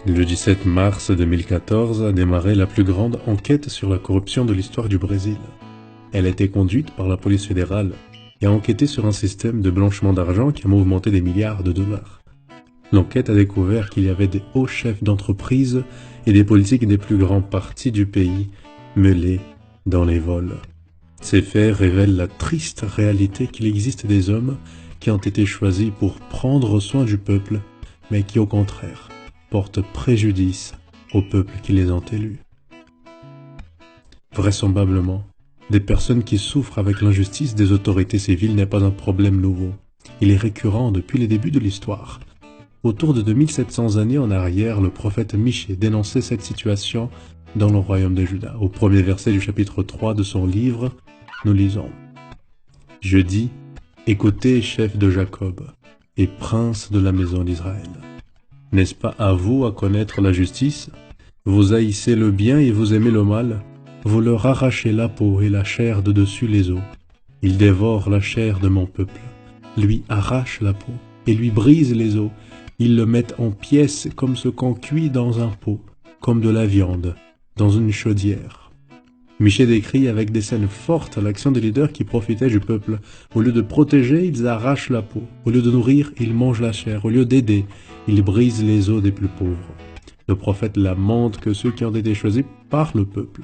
Le 17 mars 2014 a démarré la plus grande enquête sur la corruption de l'histoire du Brésil. Elle a été conduite par la police fédérale et a enquêté sur un système de blanchiment d'argent qui a mouvementé des milliards de dollars. L'enquête a découvert qu'il y avait des hauts chefs d'entreprise et des politiques des plus grands partis du pays mêlés dans les vols. Ces faits révèlent la triste réalité qu'il existe des hommes qui ont été choisis pour prendre soin du peuple, mais qui au contraire portent préjudice au peuple qui les ont élus. Vraisemblablement, des personnes qui souffrent avec l'injustice des autorités civiles n'est pas un problème nouveau. Il est récurrent depuis les débuts de l'histoire. Autour de 2700 années en arrière, le prophète Michée dénonçait cette situation dans le royaume de Juda. Au premier verset du chapitre 3 de son livre, nous lisons « Je dis, écoutez, chefs de Jacob et princes de la maison d'Israël. N'est-ce pas à vous à connaître la justice? Vous haïssez le bien et vous aimez le mal. Vous leur arrachez la peau et la chair de dessus les os. Ils dévorent la chair de mon peuple, lui arrachent la peau et lui brisent les os. Ils le mettent en pièces comme ce qu'on cuit dans un pot, comme de la viande dans une chaudière. » Michée décrit avec des scènes fortes l'action des leaders qui profitaient du peuple. Au lieu de protéger, ils arrachent la peau. Au lieu de nourrir, ils mangent la chair. Au lieu d'aider, ils brisent les os des plus pauvres. Le prophète lamente que ceux qui ont été choisis par le peuple,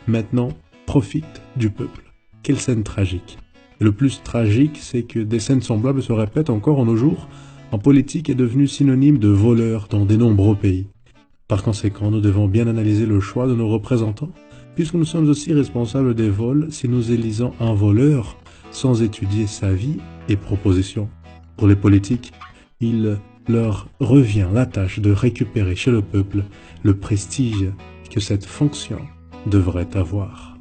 maintenant, profitent du peuple. Quelle scène tragique. Et le plus tragique, c'est que des scènes semblables se répètent encore en nos jours. En politique est devenu synonyme de voleur dans de nombreux pays. Par conséquent, nous devons bien analyser le choix de nos représentants, puisque nous sommes aussi responsables des vols si nous élisons un voleur sans étudier sa vie et propositions. Pour les politiques, il leur revient la tâche de récupérer chez le peuple le prestige que cette fonction devrait avoir.